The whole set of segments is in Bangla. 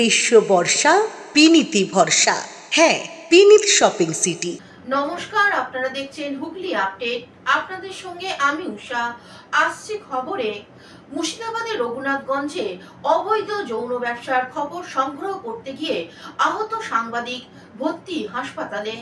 গ্রীষ্ম বর্ষা বিনীতি ভরসা। হ্যাঁ, বিনীত শপিং সিটি। নমস্কার, আপনারা দেখছেন হুগলি আপডেট। আপনাদের সঙ্গে আমি উষা। আসছে খবরে, মুর্শিদাবাদের রঘুনাথগঞ্জে অবৈধ যৌন ব্যবসার খবর সংগ্রহ করতে গিয়ে আহত সাংবাদিক ভর্তি হাসপাতালে।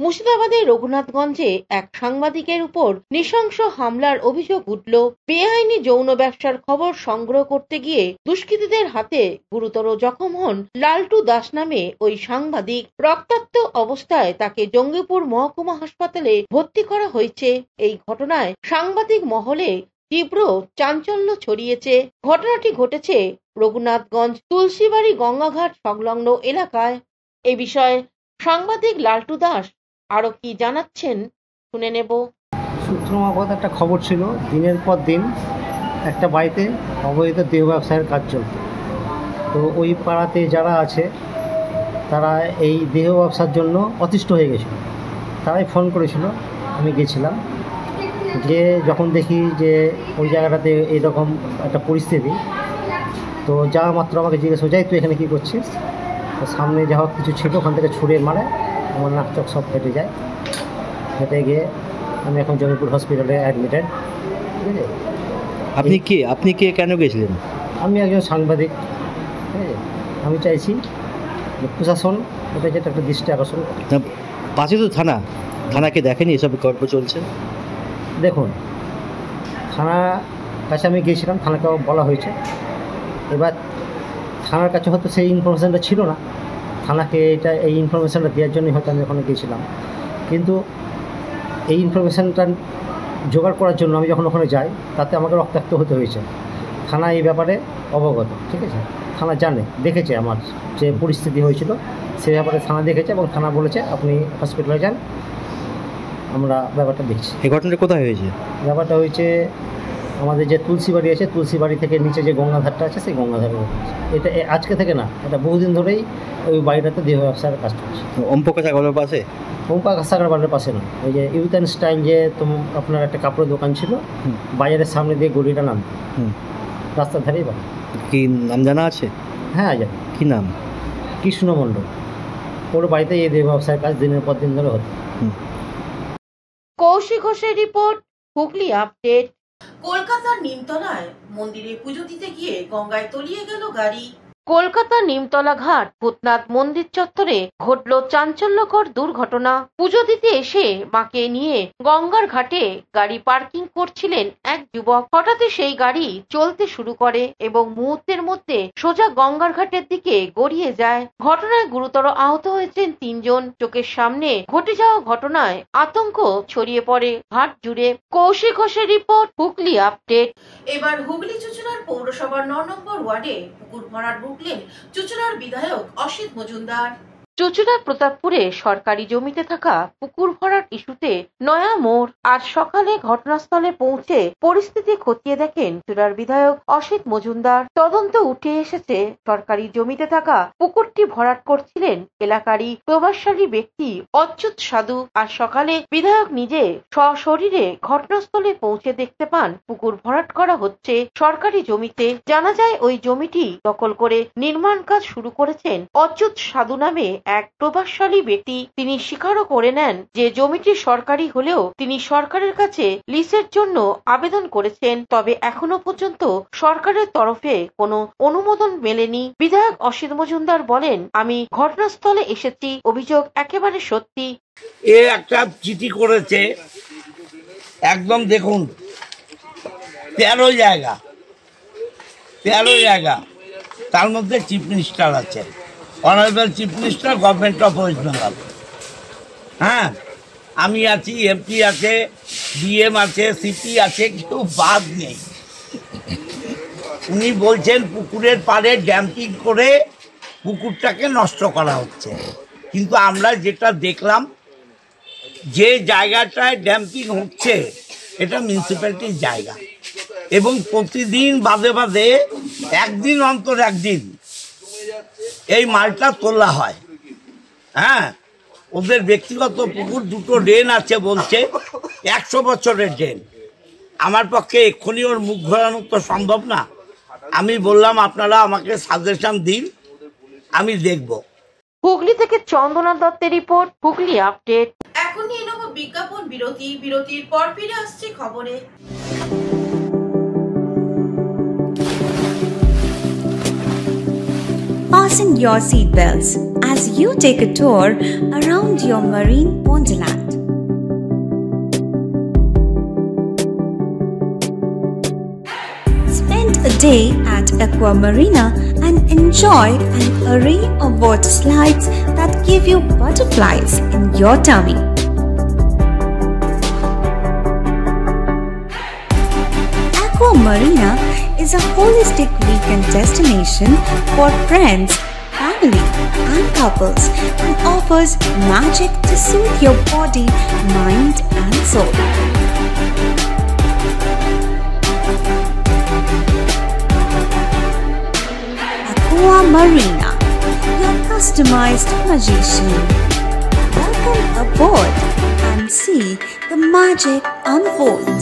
মুর্শিদাবাদের রঘুনাথগঞ্জে এক সাংবাদিকের উপর নৃশংস হামলার অভিযোগ উঠল। বেআইনি যৌন ব্যবসার খবর সংগ্রহ করতে গিয়ে দুষ্কৃতীদের হাতে গুরুতর জখম হন লালটু দাস নামে ওই সাংবাদিক। রক্তাক্ত অবস্থায় তাকে জঙ্গিপুর মহকুমা হাসপাতালে ভর্তি করা হয়েছে। এই ঘটনায় সাংবাদিক মহলে তীব্র চাঞ্চল্য ছড়িয়েছে। ঘটনাটি ঘটেছে রঘুনাথগঞ্জ তুলসীবাড়ি গঙ্গাঘাট সংলগ্ন এলাকায়। এ বিষয়ে সাংবাদিক লালটু দাস আরো কি জানাচ্ছেন শুনে নেব। সূত্র মারফত একটা খবর ছিল, দিনের পর দিন একটা বাড়িতে অবৈধ দেহ ব্যবসায়ের কাজ চলত। তো ওই পাড়াতে যারা আছে তারা এই দেহ ব্যবসার জন্য অতিষ্ঠ হয়ে গেছিল। তারাই ফোন করেছিল, আমি গেছিলাম। যে যখন দেখি যে ওই জায়গাটাতে এইরকম একটা পরিস্থিতি, তো যাওয়া মাত্র আমাকে জিজ্ঞেস যাই তুই এখানে কী করছিস। তো সামনে যা হোক কিছু ছিল, ওখান থেকে ছুঁড়ে মারে, আমার নাক চোখ সব ফেটে যায়। ফেটে গিয়ে আমি এখন জঙ্গিপুর হসপিটালে অ্যাডমিটেড। ঠিক আছে। আপনি কে কেন গেছিলেন? আমি একজন সাংবাদিক। ঠিক আছে। আমি চাইছি যে প্রশাসন এটা যেটা একটা দৃষ্টি আকর্ষণ। পাশে তো থানাকে দেখেনি এসব গল্প চলছে? দেখুন, থানার কাছে আমি গিয়েছিলাম, থানাকে বলা হয়েছে। এবার থানার কাছে হয়তো সেই ইনফরমেশানটা ছিল না, থানাকে এই ইনফরমেশানটা দেওয়ার জন্যই হয়তো আমি ওখানে গিয়েছিলাম। কিন্তু এই ইনফরমেশানটা জোগাড় করার জন্য আমি যখন ওখানে যাই, তাতে আমাকে রক্তাক্ত হতে হয়েছে। থানা এই ব্যাপারে অবগত। ঠিক আছে। থানা জানে, দেখেছে আমার যে পরিস্থিতি হয়েছিল, সেই ব্যাপারে থানা দেখেছে এবং থানা বলেছে আপনি হসপিটালে যান, আমরা ব্যাপারটা দেখছি। এই ঘটনাটা কোথায় হয়েছে? ব্যাপারটা হয়েছে আমাদের যে তুলসীবাড়ি আছে, তুলসীবাড়ি থেকে নিচে যে গঙ্গাধারটা আছে, সেই গঙ্গাধারে। এটা আজকে থেকে না, এটা বহুদিন ধরেই ওই বাড়িটাতে দেহ ব্যবসার কাজ করছে। ওম প্রকাশ আগরওয়ালের পাশে? ওম প্রকাশ আগরওয়ালের পাশে না, ওই যে ইউথ অ্যান্ড স্টাইল যে আপনার একটা কাপড়ের দোকান ছিল, বাজারের সামনে দিয়ে গলিটা নাম, রাস্তার ধারেই বাড়ি। কি নাম জানা আছে? হ্যাঁ জানি। কি নাম? কৃষ্ণ মণ্ডল। ওর বাড়িতে এই দেহ ব্যবসার কাজ দিনের পর দিন ধরে হতো। কৌশিক ঘোষের রিপোর্ট, হুগলি আপডেট। কলকাতার নিমতলায় মন্দিরে পুজো দিতে গিয়ে গঙ্গায় তলিয়ে গেল গাড়ি। কলকাতার নিমতলা ঘাট ভূতনাথ মন্দির চত্বরে ঘটল চাঞ্চল্যকর দুর্ঘটনা। পুজো দিতে এসে মাকে নিয়ে গঙ্গার ঘাটে গাড়ি পার্কিং করছিলেন এক যুবক। হঠাৎই সেই গাড়ি চলতে শুরু করে এবং মুহূর্তের মধ্যে সোজা গঙ্গার ঘাটের দিকে গড়িয়ে যায়। ঘটনায় গুরুতর আহত হয়েছেন 3 জন। চোখের সামনে ঘটে যাওয়া ঘটনায় আতঙ্ক ছড়িয়ে পড়ে ঘাট জুড়ে। কৌশিক ঘোষের রিপোর্ট, হুগলি আপডেট। এবার হুগলি চুঁচুড়ার পৌরসভার 9 নম্বর ওয়ার্ডে পুকুর ভরাট রুখলেন চুঁচুড়ার বিধায়ক অসিত মজুমদার। চুঁচুড়া প্রতাপপুরে সরকারি জমিতে থাকা পুকুর ভরাট ইস্যুতে নয়া মোড়। আজ সকালে ঘটনাস্থলে পৌঁছে পরিস্থিতি খতিয়ে দেখেন চুঁচুড়ার বিধায়ক অসিত মজুমদার। তদন্ত উঠে এসেছে, সরকারি জমিতে থাকা পুকুরটি ভরাট করছিলেন এলাকারই প্রভাবশালী ব্যক্তি অচ্যুত সাধু। আজ সকালে বিধায়ক নিজে সশরীরে ঘটনাস্থলে পৌঁছে দেখতে পান পুকুর ভরাট করা হচ্ছে সরকারি জমিতে। জানা যায় ওই জমিটি দখল করে নির্মাণ কাজ শুরু করেছেন অচ্যুত সাধু নামে এক প্রভাবশালী ব্যক্তি। তিনি স্বীকারও করে নেন যে জমিটি সরকারি হলেও তিনি সরকারের কাছে লিজের জন্য আবেদন করেছেন, তবে এখনো পর্যন্ত সরকারের তরফে কোনো অনুমোদন মেলেনি। বিধায়ক অসিত মজুমদার বলেন, আমি ঘটনাস্থলে এসেছি, অভিযোগ একেবারে সত্যি। এ একটা চিঠি করেছে, একদম দেখুন 13 জায়গা, তার মধ্যে চিফ মিনিস্টার আছে, honourable chief minister, government of West Bengal. হ্যাঁ, আমি আছি, এমপি আছে, ডিএম আছে, সিপি আছে, কেউ বাদ নেই। উনি বলছেন পুকুরের পাড়ে ড্যাম্পিং করে পুকুরটাকে নষ্ট করা হচ্ছে, কিন্তু আমরা যেটা দেখলাম যে জায়গাটায় ড্যাম্পিং হচ্ছে এটা মিউনিসিপ্যালিটির জায়গা, এবং প্রতিদিন বাদে বাদে একদিন অন্তর একদিন এই মালটা তোলা হয়। হ্যাঁ, ওদের ব্যক্তিগত পুকুর, 2টো ড্রেন আছে, বলছে 100 বছরের ড্রেন। আমার পক্ষে এক্ষুনি ওর মুখ ঘোরানো তো সম্ভব না। আমি বললাম আপনারা আমাকে সাজেশন দিন আমি দেখব। হুগলি থেকে চন্দনা দত্তের রিপোর্ট, হুগলি আপডেট। এখন নিয়ে নেব বিজ্ঞাপন বিরতি, বিরতির পর ফিরে আসছে খবরে। Fasten your seatbelts as you take a tour around your marine wonderland. Spend a day at Aqua Marina and enjoy an array of water slides that give you butterflies in your tummy. Aqua Marina is a holistic weekend destination for friends, family, and couples and offers magic to soothe your body, mind, and soul. Aqua Marina, your customized magician. Welcome aboard and see the magic unfold.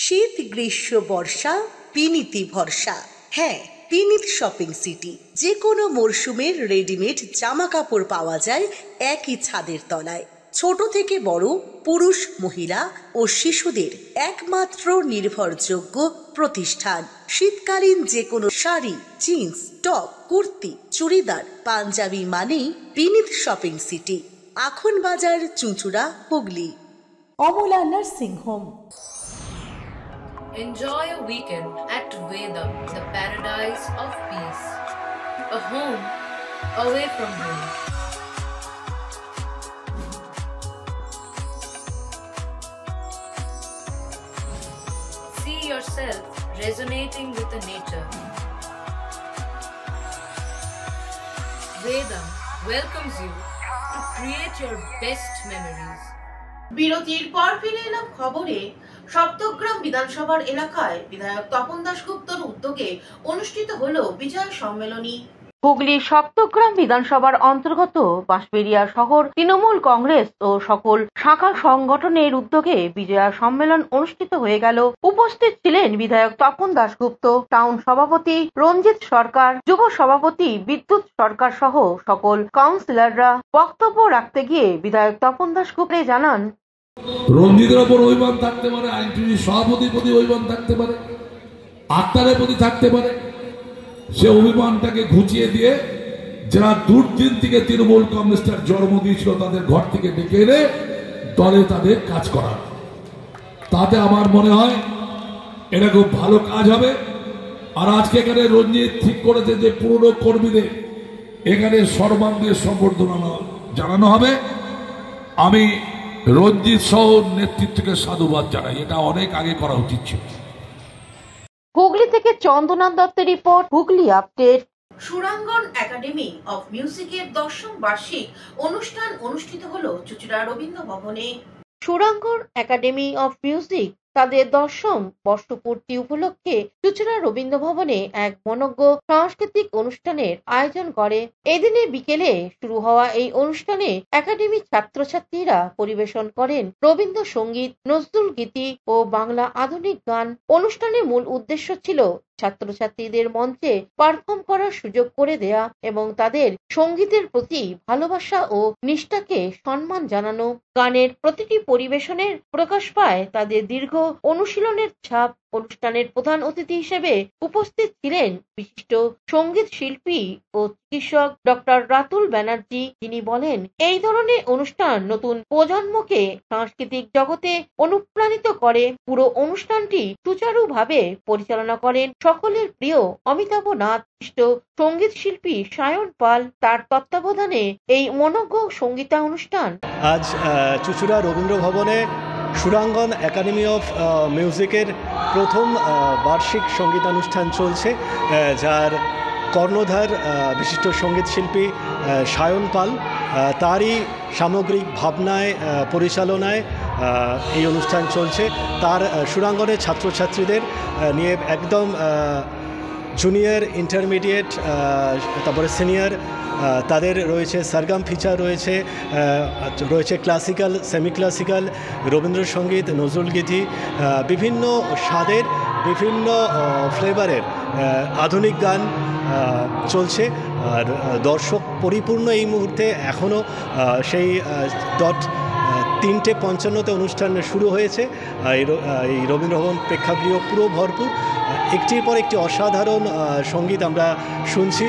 শীত, গ্রীষ্ম, বর্ষা, পিনিতি ভরসা। হ্যাঁ, পিনিত শপিং সিটি। যে কোনো মরশুমের রেডিমেড জামা কাপড় পাওয়া যায় একই ছাদের তলায়। ছোট থেকে বড়, পুরুষ, মহিলা ও শিশুদের একমাত্র নির্ভরযোগ্য প্রতিষ্ঠান। শীতকালীন যে কোনো শাড়ি, জিন্স, টপ, কুর্তি, চুড়িদার, পাঞ্জাবি মানেই পিনিত শপিং সিটি। আখন বাজার, চুঁচুড়া, Hooghly. Amala nursing home. Enjoy a weekend at Vedam, the paradise of peace. A home away from home. See yourself resonating with the nature. Vedam welcomes you to create your best memories. বিরতির পর ফিরে এলাম খবরে। সপ্তগ্রাম বিধানসভার এলাকায় বিধায়ক তপন দাশগুপ্তর উদ্যোগে অনুষ্ঠিত হলো বিজয় সম্মেলনী। হুগলি সপ্তগ্রাম বিধানসভার অন্তর্গত বাঁশবেড়িয়া শহর তৃণমূল কংগ্রেস ও সকল শাখা সংগঠনের উদ্যোগে বিজয়া সম্মেলন অনুষ্ঠিত হয়ে গেল। উপস্থিত ছিলেন বিধায়ক তপন দাশগুপ্ত, টাউন সভাপতি রঞ্জিত সরকার, যুব সভাপতি বিদ্যুৎ সরকার সহ সকল কাউন্সিলররা। বক্তব্য রাখতে গিয়ে বিধায়ক তপন দাশগুপ্ত জানান, রঞ্জিতের ওপর অভিমান থাকতে পারে, আইনজীবী সভাপতির প্রতি অভিমান থাকতে পারে, আক্তারের প্রতি থাকতে পারে। সে অভিমানটাকে ঘুচিয়ে দিয়ে যারা দুর্দিন থেকে তৃণমূল কংগ্রেসটার জন্ম দিয়েছিল তাদের ঘর থেকে ডেকে এনে দলে তাদের কাজ করা, তাতে আমার মনে হয় এটা খুব ভালো কাজ হবে। আর আজকে এখানে রঞ্জিত ঠিক করেছে যে পুরনো কর্মীদের এখানে সম্মান দিয়ে সম্বর্ধনা জানানো হবে। আমি রঞ্জিত সহ নেতৃত্বকে সাধুবাদ জানাই, এটা অনেক আগে করা উচিত ছিল। হুগলি থেকে চন্দনা দত্তের report, Hooghly update. Surangan academy of মিউজিকের 10ম বার্ষিক অনুষ্ঠান অনুষ্ঠিত হলো চুঁচুড়া রবীন্দ্র ভবনে। সুরাঙ্গন একাডেমি অফ মিউজিক তাদের 10ম বর্ষপূর্তি উপলক্ষে চুঁচুড়া রবীন্দ্র ভবনে এক মনোজ্ঞ সাংস্কৃতিক অনুষ্ঠানের আয়োজন করে। এদিনে বিকেলে শুরু হওয়া এই অনুষ্ঠানে একাডেমির ছাত্রছাত্রীরা পরিবেশন করেন রবীন্দ্রসঙ্গীত, নজরুল গীতি ও বাংলা আধুনিক গান। অনুষ্ঠানের মূল উদ্দেশ্য ছিল ছাত্রছাত্রীদের মঞ্চে পারফর্ম করার সুযোগ করে দেয়া এবং তাদের সঙ্গীতের প্রতি ভালোবাসা ও নিষ্ঠাকে সম্মান জানানো। গানের প্রতিটি পরিবেশনের প্রকাশ পায় তাদের দীর্ঘ অনুশীলনের ছাপ। অনুষ্ঠানের প্রধান অতিথি হিসেবে উপস্থিত ছিলেন বিশিষ্ট সঙ্গীত শিল্পী ও চিকিৎসক ডক্টর রাতুল ব্যানার্জি। তিনি বলেন, এই ধরনের অনুষ্ঠান নতুন প্রজন্মকে সাংস্কৃতিক জগতে অনুপ্রাণিত করে। পুরো অনুষ্ঠানটি সুচারুভাবে পরিচালনা করেন সকলের প্রিয় অমিতাভ নাথ। বিশিষ্ট সঙ্গীত শিল্পী সায়ন পাল, তার তত্ত্বাবধানে এই মনোজ্ঞ সঙ্গীতানুষ্ঠান আজ চুঁচুড়া রবীন্দ্র ভবনে সুরাঙ্গন একাডেমি অফ মিউজিকের প্রথম বার্ষিক সঙ্গীতানুষ্ঠান চলছে, যার কর্ণধার বিশিষ্ট সঙ্গীত শিল্পী সায়ন পাল। তারই সামগ্রিক ভাবনায় পরিচালনায় এই অনুষ্ঠান চলছে। তার সুরাঙ্গনের ছাত্রছাত্রীদের নিয়ে একদম জুনিয়র, ইন্টারমিডিয়েট, তারপরে সিনিয়র, তাদের রয়েছে সরগম ফিচার, রয়েছে classical, semi classical, Rabindrasangeet, Nazrul গীতি, বিভিন্ন স্বাদের, বিভিন্ন ফ্লেভারের আধুনিক গান চলছে। আর দর্শক পরিপূর্ণ এই মুহূর্তে এখনও সেই 3:55 অনুষ্ঠান শুরু হয়েছে। এই রবীন্দ্রভবন প্রেক্ষাগৃহ পুরো ভরপুর, একটির পর একটি অসাধারণ সঙ্গীত আমরা শুনছি।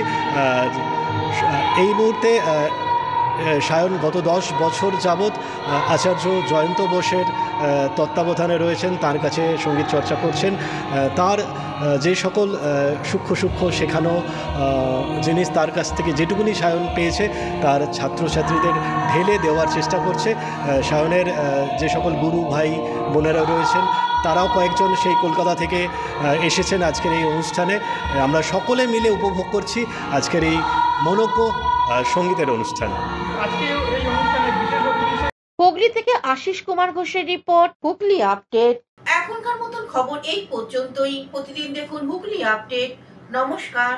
এই মুহূর্তে সায়ন গত 10 বছর যাবৎ আচার্য জয়ন্ত বোসের তত্ত্বাবধানে রয়েছেন, তার কাছে সঙ্গীত চর্চা করছেন। তার যে সকল সূক্ষ্ম শেখানো জিনিস তার কাছ থেকে যেটুকুনি সায়ন পেয়েছে তার ছাত্রছাত্রীদের ঢেলে দেওয়ার চেষ্টা করছে। সায়নের যে সকল গুরু ভাই বোনেরা রয়েছেন তারাও কয়েকজন সেই কলকাতা থেকে এসেছেন আজকের এই অনুষ্ঠানে। আমরা সকলে মিলে উপভোগ করছি আজকের এই মনোজ্ঞ সঙ্গীতের অনুষ্ঠান। হুগলি থেকে আশিস কুমার ঘোষের রিপোর্ট, হুগলি আপডেট। এখনকার মতন খবর এই পর্যন্তই। প্রতিদিন দেখুন হুগলি আপডেট। নমস্কার।